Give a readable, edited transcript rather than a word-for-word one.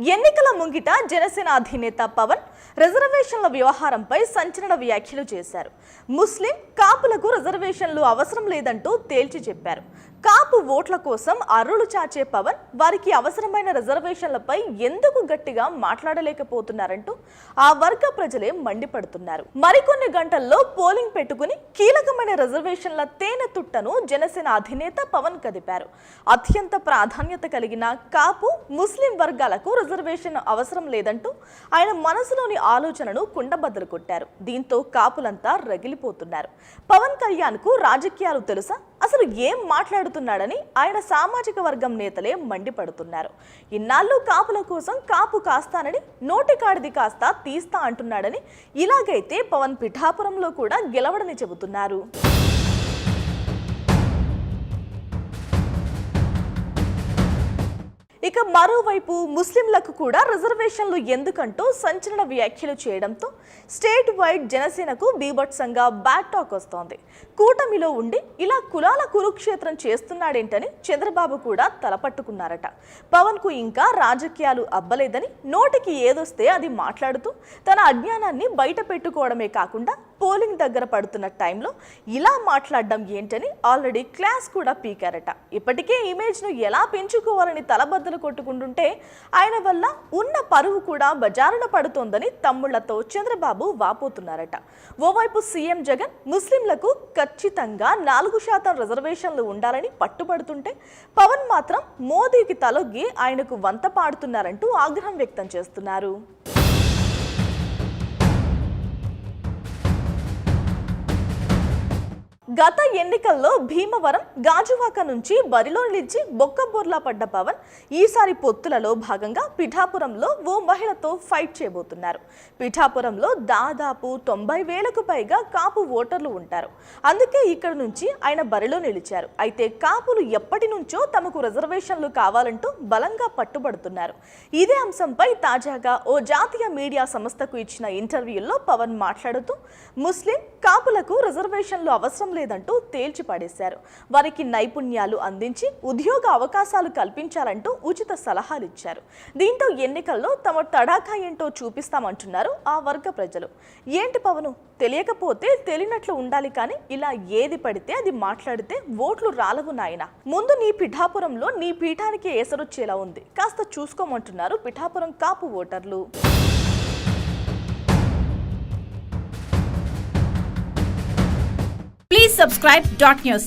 ఎన్నికల ముంగిట జనసేన అధినేత పవన్ రిజర్వేషన్ల వ్యవహారంపై సంచలన వ్యాఖ్యలు చేశారు. ముస్లిం కాపులకు రిజర్వేషన్లు అవసరం లేదంటూ తేల్చి చెప్పారు. కాపు ఓట్ల కోసం అర్రులు చాచే పవన్ వారికి అవసరమైన రిజర్వేషన్లపై ఎందుకు గట్టిగా మాట్లాడలేకపోతున్నారంటూ ఆ వర్గ ప్రజలే మండిపడుతున్నారు. మరికొన్ని గంటల్లో పోలింగ్ పెట్టుకుని కీలకమైన రిజర్వేషన్ల తేనె తుట్టను జనసేన అధినేత పవన్ కదిపారు. అత్యంత ప్రాధాన్యత కలిగిన కాపు ముస్లిం వర్గాలకు రిజర్వేషన్ అవసరం లేదంటూ ఆయన మనసులోని ఆలోచనను కుండబద్దలు కొట్టారు. దీంతో కాపులంతా రగిలిపోతున్నారు. పవన్ కళ్యాణ్ కు రాజకీయాలు తెలుసా, అసలు ఏం మాట్లాడుతున్నాడని ఆయన సామాజిక వర్గం నేతలే మండిపడుతున్నారు. ఇన్నాళ్ళు కాపుల కోసం కాపు కాస్తానని నోటికాడిది కాస్త తీస్తా అంటున్నాడని, ఇలాగైతే పవన్ పిఠాపురంలో కూడా గెలవడని చెబుతున్నారు. ఇక మరోవైపు ముస్లింలకు కూడా రిజర్వేషన్లు ఎందుకంటూ సంచలన వ్యాఖ్యలు చేయడంతో స్టేట్ వైడ్ జనసేనకు బీభత్సంగా బ్యాడ్ టాక్ వస్తోంది. కూటమిలో ఉండి ఇలా కులాల కురుక్షేత్రం చేస్తున్నాడేంటని చంద్రబాబు కూడా తలపట్టుకున్నారట. పవన్ కు ఇంకా రాజకీయాలు అబ్బలేదని నోటికి ఏదొస్తే అది మాట్లాడుతూ తన అజ్ఞానాన్ని బయట పెట్టుకోవడమే కాకుండా పోలింగ్ దగ్గర పడుతున్న టైంలో ఇలా మాట్లాడడం ఏంటని ఆల్రెడీ క్లాస్ కూడా పీకారట. ఇప్పటికే ఇమేజ్ను ఎలా పెంచుకోవాలని తలబద్దలు కొట్టుకుంటుంటే ఆయన వల్ల ఉన్న పరువు కూడా బజారున పడుతోందని తమ్ముళ్లతో చంద్రబాబు వాపోతున్నారట. ఓవైపు సీఎం జగన్ ముస్లింలకు ఖచ్చితంగా 4% రిజర్వేషన్లు ఉండాలని పట్టుబడుతుంటే పవన్ మాత్రం మోదీకి తలొగ్గి ఆయనకు వంత పాడుతున్నారంటూ ఆగ్రహం వ్యక్తం చేస్తున్నారు. గత ఎన్నికల్లో భీమవరం గాజువాక నుంచి బరిలో నిలిచి బొక్కబోర్లా పడ్డ పవన్ ఈసారి పొత్తులలో భాగంగా పిఠాపురంలో ఓ మహిళతో ఫైట్ చేయబోతున్నారు. పిఠాపురంలో దాదాపు 90,000కు పైగా కాపు ఓటర్లు ఉంటారు. అందుకే ఇక్కడ నుంచి ఆయన బరిలో నిలిచారు. అయితే కాపులు ఎప్పటి నుంచో తమకు రిజర్వేషన్లు కావాలంటూ బలంగా పట్టుబడుతున్నారు. ఇదే అంశంపై తాజాగా ఓ జాతీయ మీడియా సంస్థకు ఇచ్చిన ఇంటర్వ్యూలో పవన్ మాట్లాడుతూ ముస్లిం కాపులకు రిజర్వేషన్లు అవసరం లేదంటూ తేల్చి పడేశారు. వారికి నైపుణ్యాలు అందించి ఉద్యోగ అవకాశాలు కల్పించాలంటూ ఉచిత సలహాలు ఇచ్చారు. దీంతో ఎన్నికల్లో తమ తడాఖా ఏంటో చూపిస్తామంటున్నారు ఆ వర్గ ప్రజలు. ఏంటి పవను, తెలియకపోతే తెలియనట్లు ఉండాలి, కానీ ఇలా ఏది పడితే అది మాట్లాడితే ఓట్లు రాలవు నాయన. ముందు నీ పిఠాపురంలో నీ పీఠానికి ఎసరొచ్చేలా ఉంది, కాస్త చూసుకోమంటున్నారు పిఠాపురం కాపు ఓటర్లు. Please subscribe Dot News.